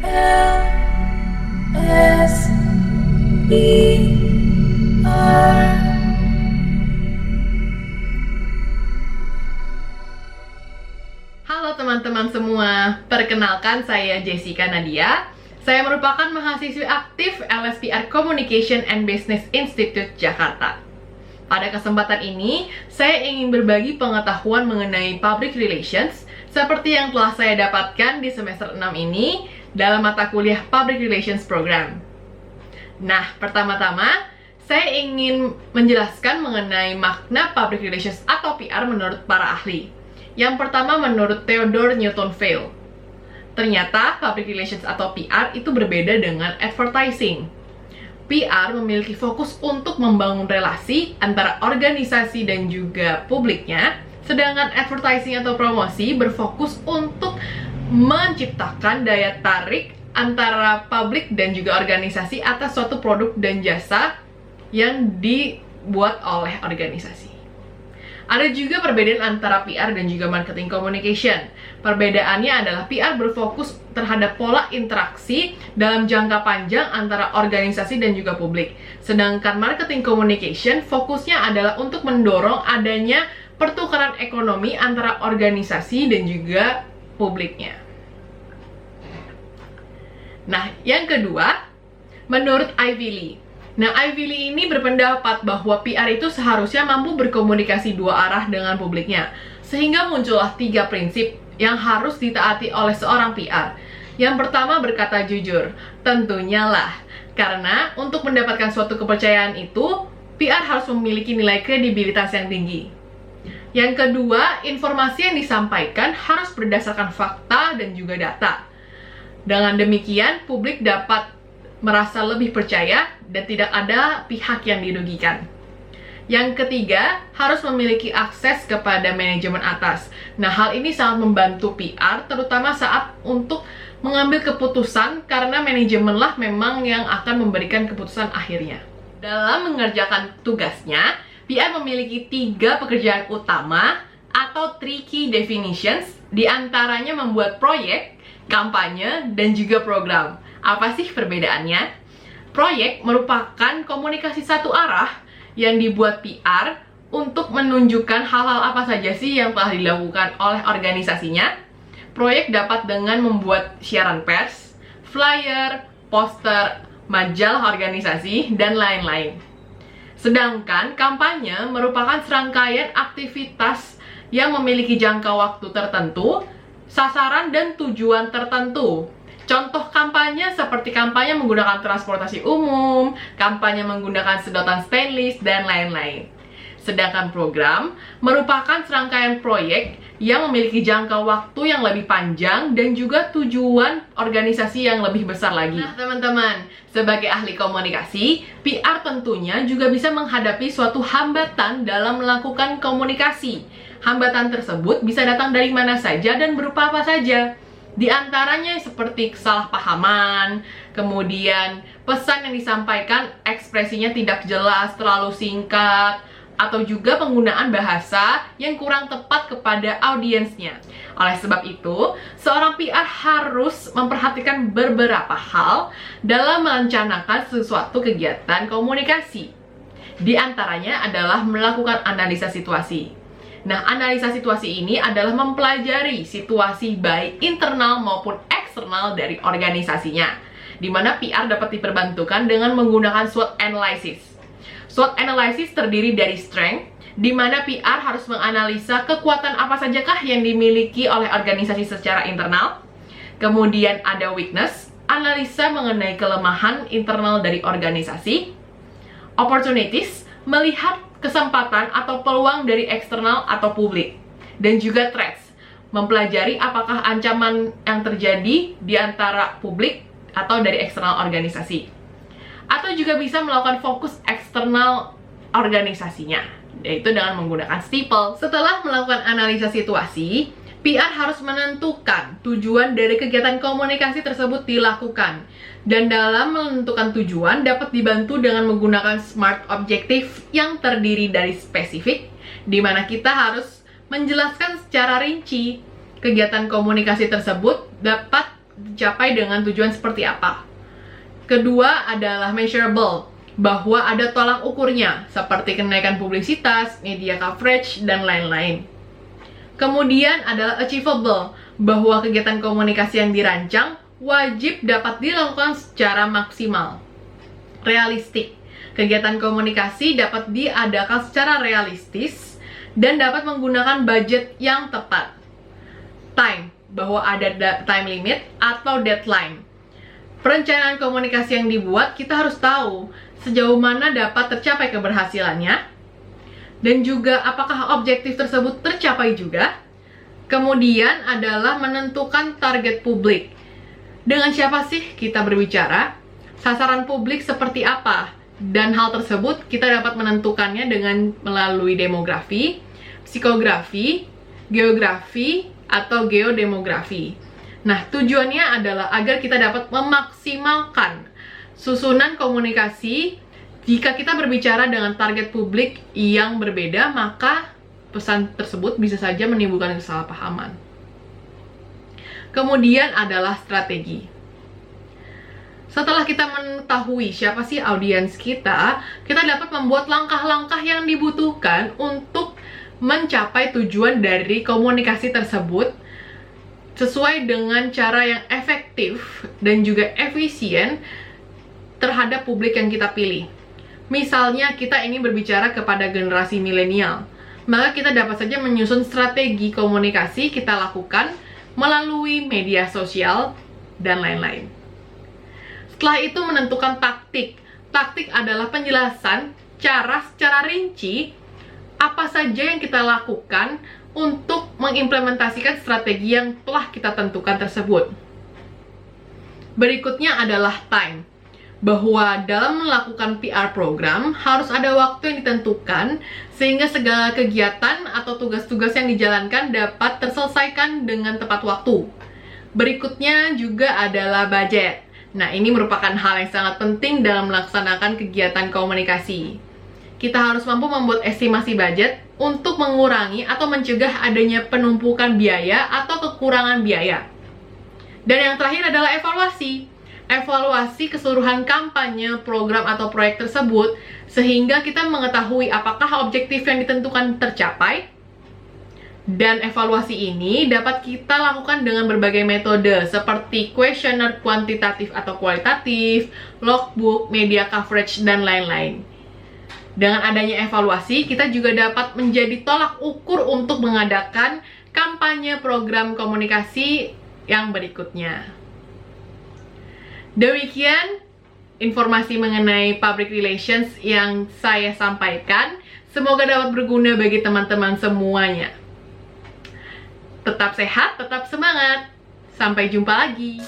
LSPR. Halo teman-teman semua, perkenalkan saya Jessica Nadia. Saya merupakan mahasiswi aktif LSPR Communication and Business Institute Jakarta. Pada kesempatan ini, saya ingin berbagi pengetahuan mengenai public relations seperti yang telah saya dapatkan di semester 6 ini dalam mata kuliah Public Relations Program. Nah, pertama-tama, saya ingin menjelaskan mengenai makna public relations atau PR menurut para ahli. Yang pertama menurut Theodore Newton Vail. Ternyata public relations atau PR itu berbeda dengan advertising. PR memiliki fokus untuk membangun relasi antara organisasi dan juga publiknya, sedangkan advertising atau promosi berfokus untuk menciptakan daya tarik antara publik dan juga organisasi atas suatu produk dan jasa yang dibuat oleh organisasi. Ada juga perbedaan antara PR dan juga marketing communication. Perbedaannya adalah PR berfokus terhadap pola interaksi dalam jangka panjang antara organisasi dan juga publik. Sedangkan marketing communication fokusnya adalah untuk mendorong adanya pertukaran ekonomi antara organisasi dan juga publiknya. Nah, yang kedua, menurut Ivy Lee. Nah, Ivy Lee ini berpendapat bahwa PR itu seharusnya mampu berkomunikasi dua arah dengan publiknya. Sehingga muncullah 3 prinsip yang harus ditaati oleh seorang PR. Yang pertama, berkata jujur. Tentunya lah, karena untuk mendapatkan suatu kepercayaan itu, PR harus memiliki nilai kredibilitas yang tinggi. Yang kedua, informasi yang disampaikan harus berdasarkan fakta dan juga data. Dengan demikian, publik dapat merasa lebih percaya dan tidak ada pihak yang dirugikan. Yang ketiga, harus memiliki akses kepada manajemen atas. Nah, hal ini sangat membantu PR, terutama saat untuk mengambil keputusan, karena manajemenlah memang yang akan memberikan keputusan akhirnya. Dalam mengerjakan tugasnya, PR memiliki 3 pekerjaan utama atau 3 key definitions, diantaranya membuat proyek, kampanye, dan juga program. Apa sih perbedaannya? Proyek merupakan komunikasi satu arah yang dibuat PR untuk menunjukkan hal-hal apa saja sih yang telah dilakukan oleh organisasinya. Proyek dapat dengan membuat siaran pers, flyer, poster, majalah organisasi, dan lain-lain. Sedangkan kampanye merupakan serangkaian aktivitas yang memiliki jangka waktu tertentu, sasaran dan tujuan tertentu. Contoh kampanye seperti kampanye menggunakan transportasi umum, kampanye menggunakan sedotan stainless, dan lain-lain. Sedangkan program merupakan serangkaian proyek yang memiliki jangka waktu yang lebih panjang dan juga tujuan organisasi yang lebih besar lagi. Nah, teman-teman, sebagai ahli komunikasi, PR tentunya juga bisa menghadapi suatu hambatan dalam melakukan komunikasi. Hambatan tersebut bisa datang dari mana saja dan berupa apa saja. Di antaranya seperti kesalahpahaman, kemudian pesan yang disampaikan ekspresinya tidak jelas, terlalu singkat, atau juga penggunaan bahasa yang kurang tepat kepada audiensnya. Oleh sebab itu, seorang PR harus memperhatikan beberapa hal dalam merencanakan sesuatu kegiatan komunikasi. Di antaranya adalah melakukan analisa situasi. Nah, analisa situasi ini adalah mempelajari situasi baik internal maupun eksternal dari organisasinya, di mana PR dapat diperbantukan dengan menggunakan SWOT analysis. SWOT analysis terdiri dari strength, di mana PR harus menganalisa kekuatan apa sajakah yang dimiliki oleh organisasi secara internal. Kemudian ada weakness, analisa mengenai kelemahan internal dari organisasi. Opportunities, melihat kesempatan atau peluang dari eksternal atau publik. Dan juga threats, mempelajari apakah ancaman yang terjadi di antara publik atau dari eksternal organisasi. Atau juga bisa melakukan fokus eksternal organisasinya, yaitu dengan menggunakan steeple. Setelah melakukan analisa situasi, PR harus menentukan tujuan dari kegiatan komunikasi tersebut dilakukan. Dan dalam menentukan tujuan dapat dibantu dengan menggunakan SMART objektif yang terdiri dari spesifik, di mana kita harus menjelaskan secara rinci kegiatan komunikasi tersebut dapat dicapai dengan tujuan seperti apa. Kedua adalah measurable, bahwa ada tolak ukurnya, seperti kenaikan publisitas, media coverage, dan lain-lain. Kemudian adalah achievable, bahwa kegiatan komunikasi yang dirancang wajib dapat dilakukan secara maksimal. Realistik, kegiatan komunikasi dapat diadakan secara realistis dan dapat menggunakan budget yang tepat. Time, bahwa ada time limit atau deadline. Perencanaan komunikasi yang dibuat, kita harus tahu sejauh mana dapat tercapai keberhasilannya, dan juga apakah objektif tersebut tercapai juga. Kemudian adalah menentukan target publik. Dengan siapa sih kita berbicara? Sasaran publik seperti apa? Dan hal tersebut kita dapat menentukannya dengan melalui demografi, psikografi, geografi, atau geodemografi. Nah, tujuannya adalah agar kita dapat memaksimalkan susunan komunikasi. Jika kita berbicara dengan target publik yang berbeda, maka pesan tersebut bisa saja menimbulkan kesalahpahaman. Kemudian adalah strategi. Setelah kita mengetahui siapa sih audiens kita dapat membuat langkah-langkah yang dibutuhkan untuk mencapai tujuan dari komunikasi tersebut sesuai dengan cara yang efektif dan juga efisien terhadap publik yang kita pilih. Misalnya kita ingin berbicara kepada generasi milenial, maka kita dapat saja menyusun strategi komunikasi kita lakukan melalui media sosial dan lain-lain. Setelah itu menentukan taktik. Taktik adalah penjelasan cara secara rinci apa saja yang kita lakukan untuk mengimplementasikan strategi yang telah kita tentukan tersebut. Berikutnya adalah time, bahwa dalam melakukan PR program harus ada waktu yang ditentukan sehingga segala kegiatan atau tugas-tugas yang dijalankan dapat terselesaikan dengan tepat waktu. Berikutnya juga adalah budget. Nah, ini merupakan hal yang sangat penting dalam melaksanakan kegiatan komunikasi. Kita harus mampu membuat estimasi budget untuk mengurangi atau mencegah adanya penumpukan biaya atau kekurangan biaya. Dan yang terakhir adalah evaluasi. Evaluasi keseluruhan kampanye, program, atau proyek tersebut sehingga kita mengetahui apakah objektif yang ditentukan tercapai. Dan evaluasi ini dapat kita lakukan dengan berbagai metode seperti kuesioner kuantitatif atau kualitatif, logbook, media coverage, dan lain-lain. Dengan adanya evaluasi, kita juga dapat menjadi tolak ukur untuk mengadakan kampanye program komunikasi yang berikutnya. Demikian informasi mengenai public relations yang saya sampaikan. Semoga dapat berguna bagi teman-teman semuanya. Tetap sehat, tetap semangat. Sampai jumpa lagi.